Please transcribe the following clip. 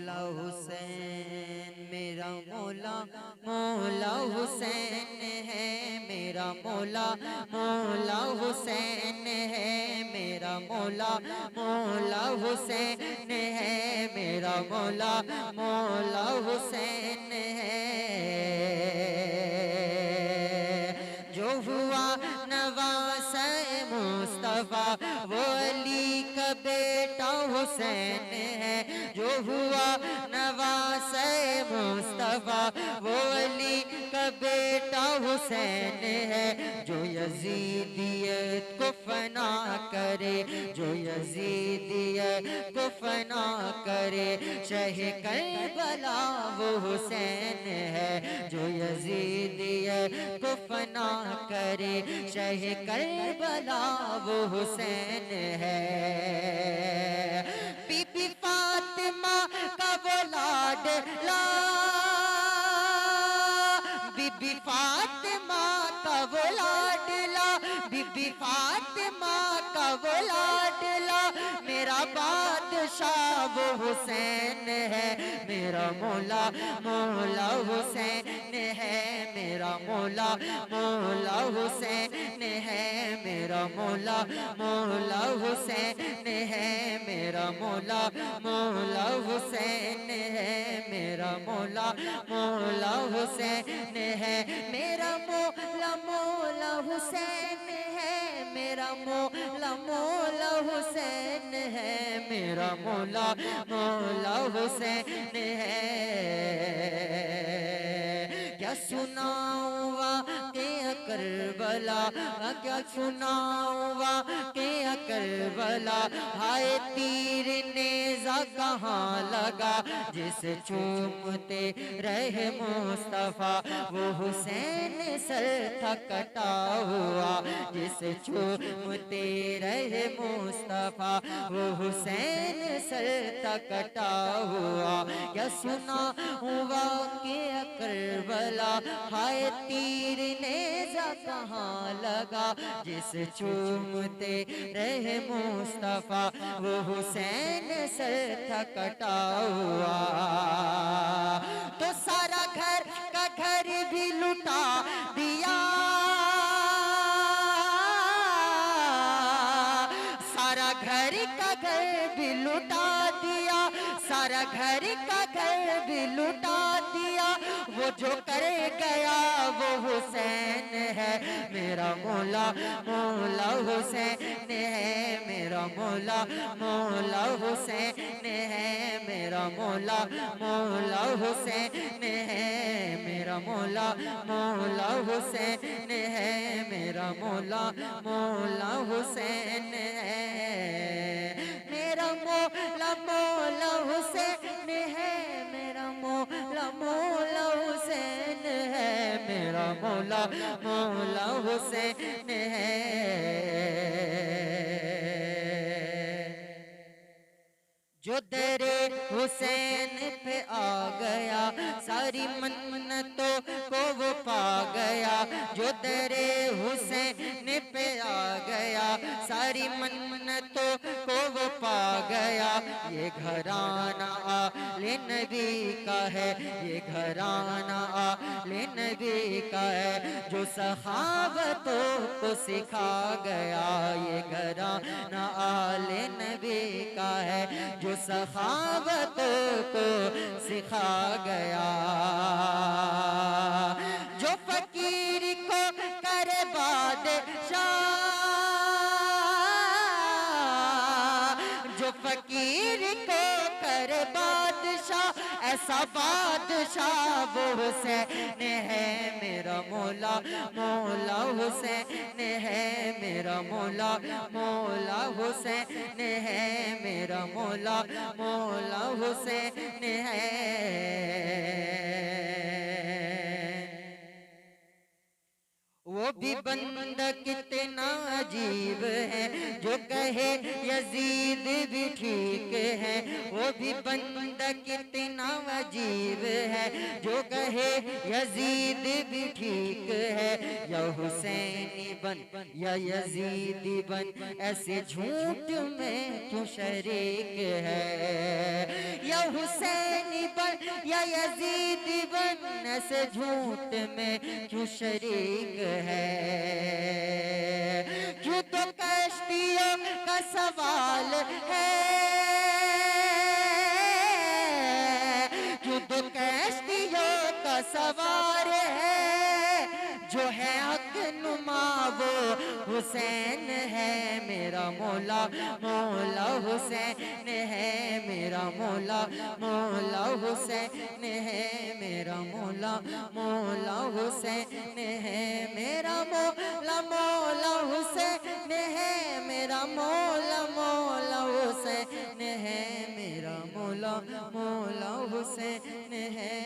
मौला हुसैन मेरा मौला, मौला हुसैन है मेरा मौला, मौला हुसैन है मेरा मौला, मौला हुसैन है मेरा मौला, मौला हुसैन है। जो हुआ नवासा मुस्तफा वो अली का बेटा हुसैन है। जो हुआ नवासा मुस्तफा वो अली का बेटा हुसैन है। जो यजीदियत को फना करे, जो यजीदियत को फना करे, शह करबला वो हुसैन है। जो यजीदियत को फना करे, शह करबला वो हुसैन है। बीबी फातिमा का वो लाडला, बीबी फातिमा का वो लाडला, बीबी फातिमा का वो लाडला, मेरा बादशाह वो हुसैन है। मेरा मौला, मौला हुसैन है मेरा मौला, मौला हुसैन है मेरा मौला, मौला हुसैन है मेरा मौला, मौला हुसैन है मेरा मौला, मौला हुसैन है मेरा मौला, मौला हुसैन है मेरा मौला, मौला हुसैन है मेरा मौला, मौला हुसैन है। क्या सुनाऊंगा के करबला, क्या सुनाऊंगा के करबला, हाय तीर नेज़ा कहाँ लगा, जिस चूमते रहे मुस्तफा वो हुसैन सर था कटा हुआ। जिस चूमते रहे मुस्तफा वो हुसैन सर था कटा हुआ। क्या सुना हुआ के करबला, हाय तीर नेज़ा कहाँ लगा, जिस चूमते रहे मुस्तफा वो हुसैन सर था कटा हुआ। तो सारा घर का घर भी लुटा दिया, सारा घर का घर भी लुटा दिया, सारा घर का घर भी लुटा दिया। वो जो करे गया वो हुसैन है मेरा मौला, मौला हुसैन है मेरा मौला, मौला हुसैन है मेरा मौला, मौला हुसैन है मेरा मौला, मौला हुसैन है मेरा मौला, मौला हुसैन है मेरा मौला, मौला हुसैन है मेरा मौला, मौला हुसैन है मेरा मौला, मौला हुसैन है। जो दरे हुसैन पे आ गया सारी मन्नतों को वो पा गया। जो दरे हुसैन पे आ गया सारी मन्नतों को वो पा गया। ये घराना आले नबी का है, ये घराना आले नबी का है, जो सखावतों को सिखा गया। ये घराना आले नबी का है, जो सखावतों को सिखा गया। जो फकीर को करे बादशाह, जो फकीर को करे बादशाह, ऐसा बादशाह वो हुसैन है मेरा मौला, मौला हुसैन है मेरा मौला, मौला हुसैन है मेरा मौला, मौला हुसैन है। वो भी बंदा कितना अजीब है, जो कहे यजीद भी ठीक है। वो भी बंदा कितना अजीब है, जो कहे यजीद भी ठीक है। या हुसैनी बन या यजीदी बन, ऐसे झूठ में क्यों शरीक है। या हुसैन बन या यजीद बन से झूठ में क्यों शरीक है, क्यों तो कश्तियों का सवाल है, क्यों तो कश्तियों का सवार है, जो है हक नुमा वो हुसैन है मेरा मौला, मौला हुसैन है मेरा मौला, मौला हुसैन है मेरा मौला, मौला हुसैन है मेरा मौला, मौला हुसैन है मेरा मौला, मौला हुसैन है मेरा मौला, मौला हुसैन है।